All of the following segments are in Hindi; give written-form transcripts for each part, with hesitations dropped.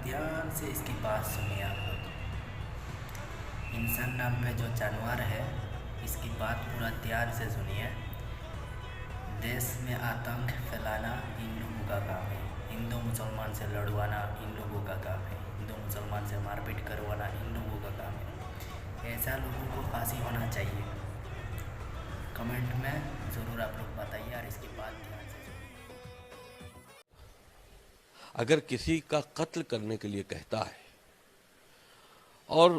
ध्यान से इसकी बात सुनिए आप लोग। इंसान नाम पे जो जानवर है, इसकी बात पूरा ध्यान से सुनिए। देश में आतंक फैलाना इन लोगों का काम है। हिंदू मुसलमान से लड़वाना इन लोगों का काम है। हिंदू मुसलमान से मारपीट करवाना इन लोगों का काम है। ऐसा लोगों को फांसी होना चाहिए। कमेंट में ज़रूर आप लोग बताइए और इसकी बात ध्यान से सुनिए। अगर किसी का कत्ल करने के लिए कहता है और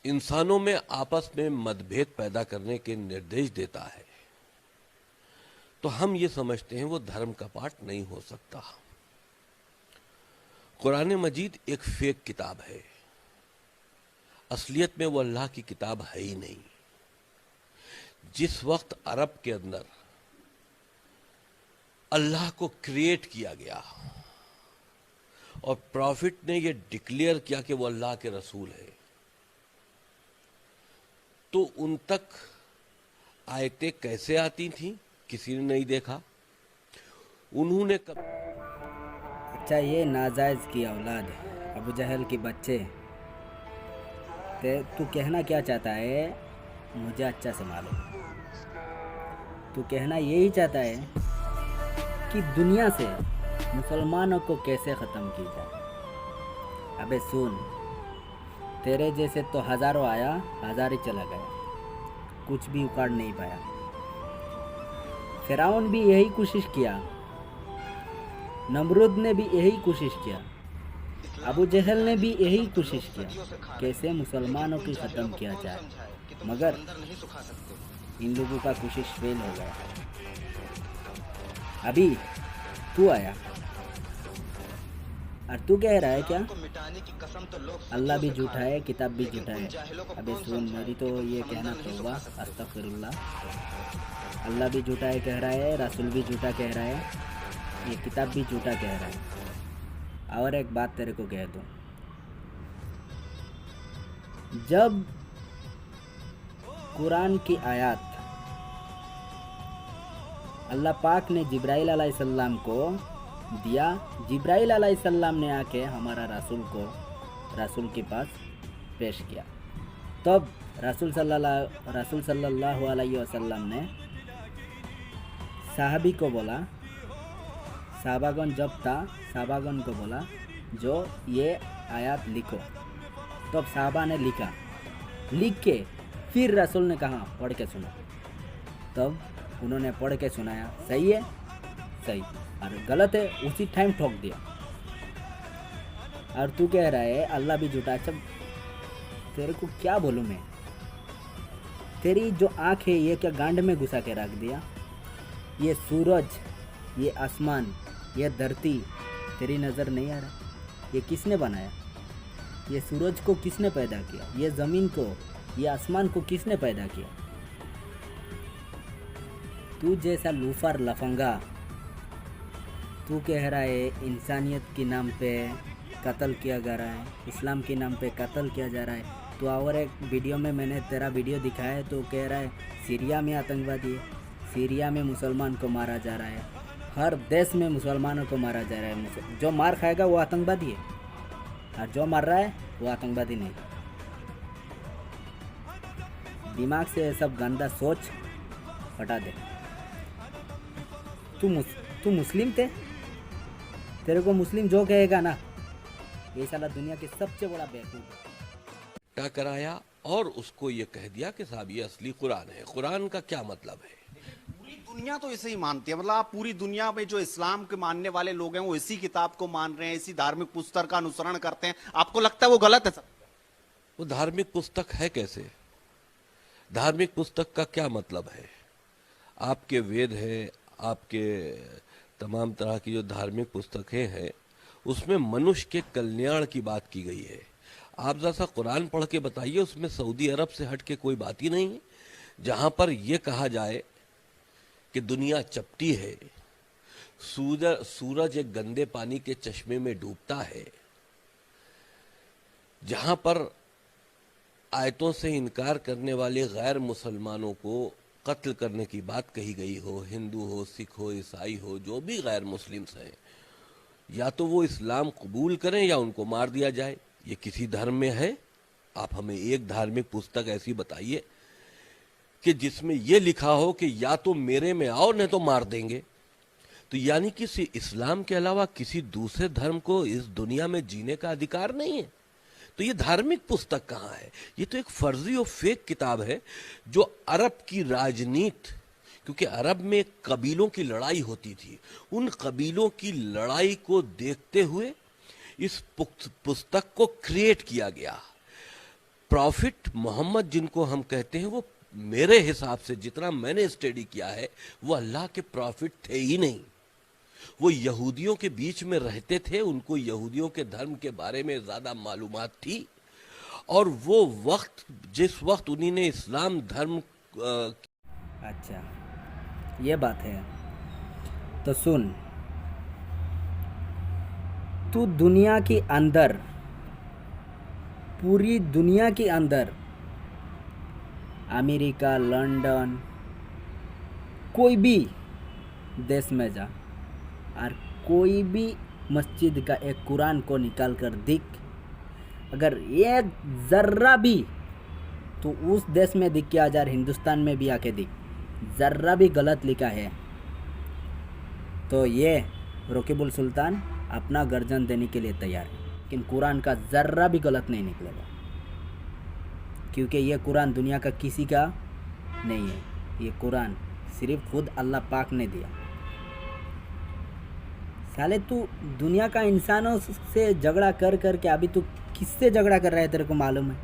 इंसानों में आपस में मतभेद पैदा करने के निर्देश देता है तो हम ये समझते हैं वो धर्म का पाठ नहीं हो सकता। कुरान मजीद एक फेक किताब है, असलियत में वो अल्लाह की किताब है ही नहीं। जिस वक्त अरब के अंदर अल्लाह को क्रिएट किया गया और प्रॉफिट ने ये डिक्लेयर किया कि वो अल्लाह के रसूल है, तो उन तक आयतें कैसे आती थीं किसी ने नहीं देखा। उन्होंने अच्छा, ये नाजायज़ की औलाद अबू जहल के बच्चे, तू कहना क्या चाहता है मुझे अच्छा से मालूम। तू कहना यही चाहता है कि दुनिया से मुसलमानों को कैसे ख़त्म की जाए। अबे सुन, तेरे जैसे तो हज़ारों आया, हज़ार ही चला गया, कुछ भी उखाड़ नहीं पाया। फ़िरौन भी यही कोशिश किया, नमरूद ने भी यही कोशिश किया, अबू जहल ने भी यही कोशिश किया कैसे मुसलमानों की ख़त्म किया जाए, मगर इन लोगों का कोशिश फेल हो गया। अभी तू आया और तू कह रहा है क्या अल्लाह भी झूठा है, किताब भी झूठा है। अबे सुन, मेरी तो ये कहना तौबा अस्तगफिरुल्लाह। अल्लाह भी झूठा है कह रहा है, रसूल भी झूठा कह रहा है, ये किताब भी झूठा कह रहा है। और एक बात तेरे को कह दूँ, जब कुरान की आयत अल्लाह पाक ने जिब्राइल अलैहिस्सलाम को दिया, जिब्राइल अलैहिस्सलाम ने आके हमारा रसूल के पास पेश किया, तब रसूल सल्लल्लाहु अलैहि वसल्लम ने साहबी को बोला, साहबागन जब था, साहबागन को बोला जो ये आयत लिखो। तब साहबा ने लिख के फिर रसूल ने कहा पढ़ के सुनो। तब उन्होंने पढ़ के सुनाया, सही है सही, और गलत है उसी टाइम ठोक दिया। और तू कह रहा है अल्लाह भी झूठा। अच्छा, तेरे को क्या बोलूँ मैं, तेरी जो आँख है ये क्या गांड में घुसा के रख दिया। ये सूरज, ये आसमान, ये धरती तेरी नज़र नहीं आ रहा। ये किसने बनाया? ये सूरज को किसने पैदा किया? ये ज़मीन को, ये आसमान को किसने पैदा किया? तू जैसा लूफर लफंगा, तू कह रहा है इंसानियत के नाम पे कत्ल किया जा रहा है, इस्लाम के नाम पे कत्ल किया जा रहा है। तो और एक वीडियो में मैंने तेरा वीडियो दिखाया है, तो कह रहा है सीरिया में आतंकवादी है, सीरिया में मुसलमान को मारा जा रहा है, हर देश में मुसलमानों को मारा जा रहा है। जो मार खाएगा वो आतंकवादी है, और जो मार रहा है वो आतंकवादी नहीं। दिमाग से ये सब गंदा सोच हटा दे। तू मुस्लिम थे, तेरे को मुस्लिम जो कहेगा ना, ये साला दुनिया के सबसे बड़ा बेवकूफ है। कराया और उसको ये कह दिया कि साहब ये असली कुरान है। कुरान का क्या मतलब है? पूरी दुनिया तो इसे ही मानती है। मतलब आप पूरी दुनिया में जो इस्लाम के मानने वाले लोग हैं वो इसी किताब को मान रहे हैं, इसी धार्मिक पुस्तक का अनुसरण करते हैं। आपको लगता है वो गलत है? सर, वो धार्मिक पुस्तक है कैसे? धार्मिक पुस्तक का क्या मतलब है? आपके वेद हैं, आपके तमाम तरह की जो धार्मिक पुस्तकें हैं, उसमें मनुष्य के कल्याण की बात की गई है। आप जैसा कुरान पढ़ के बताइए, उसमें सऊदी अरब से हट के कोई बात ही नहीं है, जहां पर यह कहा जाए कि दुनिया चपटी है, सूरज एक गंदे पानी के चश्मे में डूबता है, जहां पर आयतों से इनकार करने वाले गैर मुसलमानों को कत्ल करने की बात कही गई हो, हिंदू हो, सिख हो, ईसाई हो, जो भी गैर मुस्लिम्स हैं, या तो वो इस्लाम कबूल करें या उनको मार दिया जाए। ये किसी धर्म में है? आप हमें एक धार्मिक पुस्तक ऐसी बताइए कि जिसमें ये लिखा हो कि या तो मेरे में आओ नहीं तो मार देंगे। तो यानी कि इस्लाम के अलावा किसी दूसरे धर्म को इस दुनिया में जीने का अधिकार नहीं है। तो ये धार्मिक पुस्तक कहाँ है? ये तो एक फर्जी और फेक किताब है जो अरब की राजनीति, क्योंकि अरब में कबीलों की लड़ाई होती थी, उन कबीलों की लड़ाई को देखते हुए इस पुस्तक को क्रिएट किया गया। प्रॉफिट मोहम्मद जिनको हम कहते हैं, वो मेरे हिसाब से जितना मैंने स्टडी किया है, वो अल्लाह के प्रॉफिट थे ही नहीं। वो यहूदियों के बीच में रहते थे, उनको यहूदियों के धर्म के बारे में ज़्यादा मालूमात थी, और वो वक्त जिस वक्त उन्हीं ने इस्लाम धर्म अच्छा, ये बात है। तो सुन, तू दुनिया के अंदर, पूरी दुनिया के अंदर, अमेरिका, लंदन, कोई भी देश में जा और कोई भी मस्जिद का एक कुरान को निकाल कर दिख, अगर एक ज़र्रा भी तो उस देश में दिख के आ जा, हिंदुस्तान में भी आके दिख, ज़र्रा भी गलत लिखा है तो ये रकीबुल सुल्तान अपना गर्जन देने के लिए तैयार है। लेकिन कुरान का ज़र्रा भी गलत नहीं निकलेगा, क्योंकि ये कुरान दुनिया का किसी का नहीं है। ये कुरान सिर्फ खुद अल्लाह पाक ने दिया। साले तू दुनिया का इंसानों से झगड़ा कर कर के अभी तू किससे झगड़ा कर रहा है तेरे को मालूम है?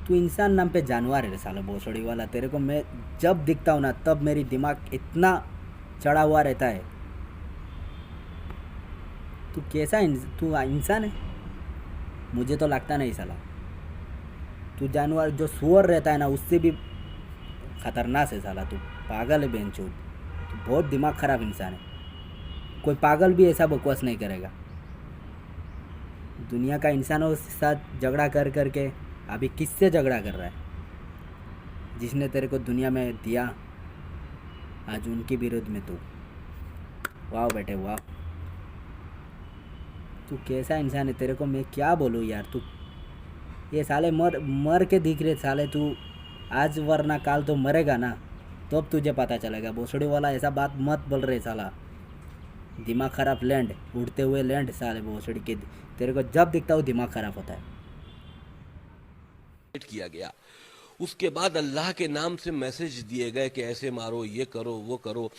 तू इंसान नाम पे जानवर है साला भोसड़ी वाला। तेरे को मैं जब दिखता हूँ ना तब मेरी दिमाग इतना चढ़ा हुआ रहता है। तू कैसा तू इंसान है? मुझे तो लगता नहीं साला। तू जानवर जो सुअर रहता है ना उससे भी खतरनाक है साला। तू पागल है बेंचूद। तू बहुत दिमाग खराब इंसान है। कोई पागल भी ऐसा बकवास नहीं करेगा। दुनिया का इंसानों के साथ झगड़ा कर कर के अभी किससे झगड़ा कर रहा है? जिसने तेरे को दुनिया में दिया, आज उनके विरोध में तू। वाह बेटे वाह, तू कैसा इंसान है? तेरे को मैं क्या बोलूँ यार। तू ये साले मर के दिख रहे साले। तू आज वरना काल तो मरेगा ना, तो अब तुझे पता चलेगा। भोसड़ी वाला ऐसा बात मत बोल रहे साला। दिमाग खराब लैंड, उड़ते हुए लैंड साले भोसड़ी के। तेरे को जब दिखता हो दिमाग खराब होता है। किया गया, उसके बाद अल्लाह के नाम से मैसेज दिए गए कि ऐसे मारो, ये करो, वो करो।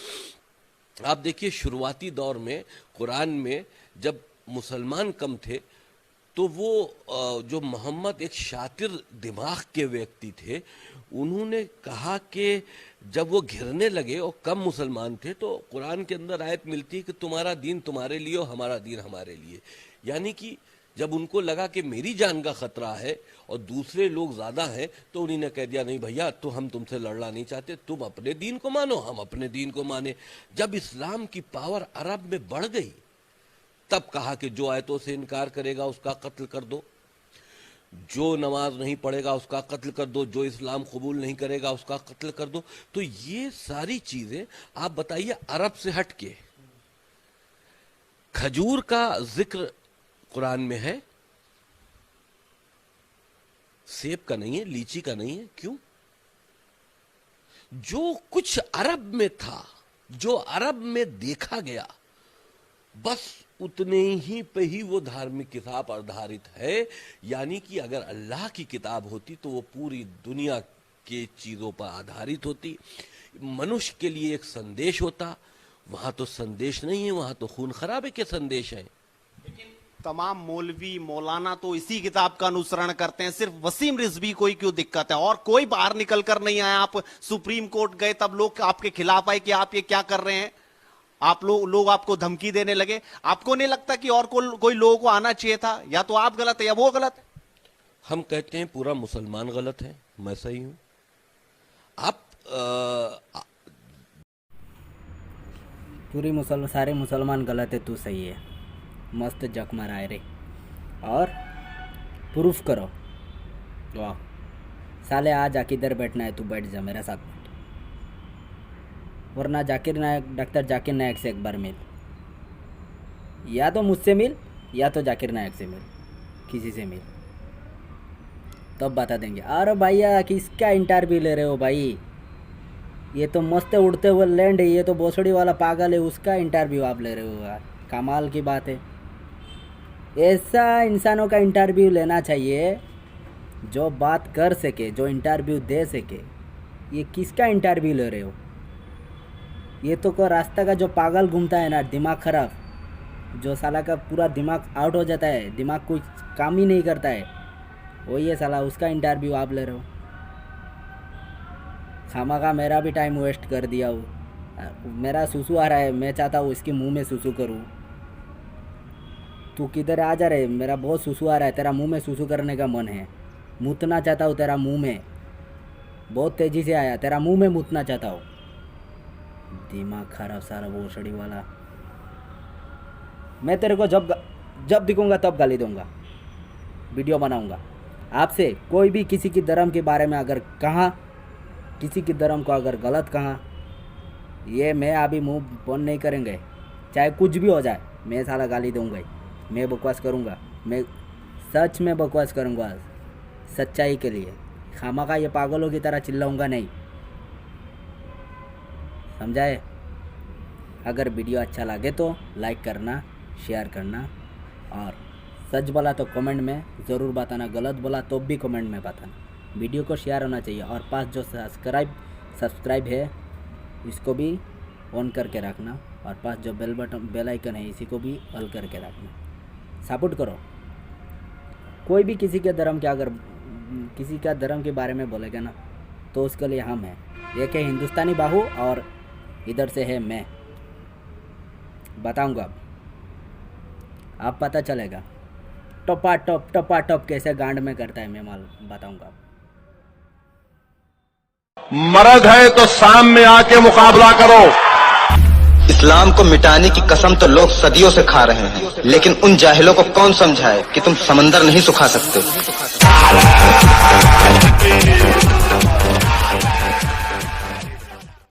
आप देखिए शुरुआती दौर में कुरान में जब मुसलमान कम थे तो वो जो मोहम्मद एक शातिर दिमाग के व्यक्ति थे, उन्होंने कहा कि जब वो घिरने लगे और कम मुसलमान थे तो कुरान के अंदर आयत मिलती है कि तुम्हारा दीन तुम्हारे लिए और हमारा दीन हमारे लिए। यानी कि जब उनको लगा कि मेरी जान का खतरा है और दूसरे लोग ज़्यादा हैं तो उन्होंने कह दिया नहीं भैया, तो हम तुमसे लड़ना नहीं चाहते, तुम अपने दीन को मानो, हम अपने दीन को माने। जब इस्लाम की पावर अरब में बढ़ गई तब कहा कि जो आयतों से इनकार करेगा उसका कत्ल कर दो, जो नमाज नहीं पढ़ेगा उसका कत्ल कर दो, जो इस्लाम कबूल नहीं करेगा उसका कत्ल कर दो। तो ये सारी चीज़ें आप बताइए अरब से हट के। खजूर का जिक्र कुरान में है, सेब का नहीं है, लीची का नहीं है। क्यों? जो कुछ अरब में था, जो अरब में देखा गया, बस उतने ही पे ही वो धार्मिक किताब आधारित है। यानी कि अगर अल्लाह की किताब होती तो वो पूरी दुनिया के चीज़ों पर आधारित होती, मनुष्य के लिए एक संदेश होता। वहाँ तो संदेश नहीं है, वहाँ तो खून खराबे के संदेश हैं। तमाम मौलवी मौलाना तो इसी किताब का अनुसरण करते हैं। सिर्फ वसीम रिजवी को ही क्यों दिक्कत है? और कोई बाहर निकल कर नहीं आया। आप सुप्रीम कोर्ट गए तब लोग आपके खिलाफ आए कि आप ये क्या कर रहे हैं। आप लोग आपको धमकी देने लगे। आपको नहीं लगता कि और कोई लोगों को आना चाहिए था? या तो आप गलत है या वो गलत है। हम कहते हैं पूरा मुसलमान गलत है, मैं सही हूं। आप सारे मुसलमान गलत है, तू सही है। मस्त जक मारा रे। और प्रूफ करो। वाह साले, आज किधर बैठना है? तू बैठ जा मेरे साथ बैठ। वरना जाकिर नायक, डॉक्टर जाकिर नायक से एक बार मिल। या तो मुझसे मिल या तो जाकिर नायक से मिल, किसी से मिल, तब बता देंगे। अरे भैया किसका इंटरव्यू ले रहे हो भाई, ये तो मस्त उड़ते हुए लैंड है, ये तो भोसड़ी वाला पागल है, उसका इंटरव्यू आप ले रहे हो यार, कमाल की बात है। ऐसा इंसानों का इंटरव्यू लेना चाहिए जो बात कर सके, जो इंटरव्यू दे सके। ये किसका इंटरव्यू ले रहे हो? ये तो कोई रास्ता का जो पागल घूमता है ना, दिमाग खराब, जो साला का पूरा दिमाग आउट हो जाता है, दिमाग कुछ काम ही नहीं करता है, वही है साला, उसका इंटरव्यू आप ले रहे हो। खामा मेरा भी टाइम वेस्ट कर दिया हो। मेरा सुसु आ रहा है, मैं चाहता हूँ इसके मुंह में सुसु करूँ। तू किधर आ जा रहे, मेरा बहुत सुसु आ रहा है, तेरा मुंह में सुसु करने का मन है, मुतना चाहता हूँ तेरा मुंह में, बहुत तेज़ी से आया, तेरा मुंह में मुतना चाहता हूँ। दिमाग खराब सारा भोसड़ी वाला। मैं तेरे को जब दिखूंगा तब गाली दूंगा, वीडियो बनाऊंगा। आपसे कोई भी किसी की धर्म के बारे में अगर कहा, किसी की धर्म को अगर गलत कहा, ये मैं अभी मुंह बंद नहीं करेंगे, चाहे कुछ भी हो जाए, मैं साला गाली दूंगा ही, मैं बकवास करूंगा, मैं सच में बकवास करूंगा सच्चाई के लिए। खामा का ये पागलों की तरह चिल्लाऊंगा नहीं, समझाए? अगर वीडियो अच्छा लगे तो लाइक करना, शेयर करना, और सच बोला तो कमेंट में ज़रूर बताना, गलत बोला तो भी कमेंट में बताना। वीडियो को शेयर होना चाहिए, और पास जो सब्सक्राइब है इसको भी ऑन करके रखना, और पास जो बेल आइकन है इसी को भी ऑल करके रखना। सपोर्ट करो। कोई भी किसी के धर्म के अगर किसी का धर्म के बारे में बोलेगा ना, तो उसके लिए हम हैं। एक है हिंदुस्तानी बाहू और इधर से है मैं, बताऊंगा अब पता चलेगा टपा टप कैसे गांड में करता है, मैं मालूम बताऊंगा। मर्द है तो सामने आके मुकाबला करो। इस्लाम को मिटाने की कसम तो लोग सदियों से खा रहे हैं, लेकिन उन जाहिलों को कौन समझाए कि तुम समंदर नहीं सुखा सकते।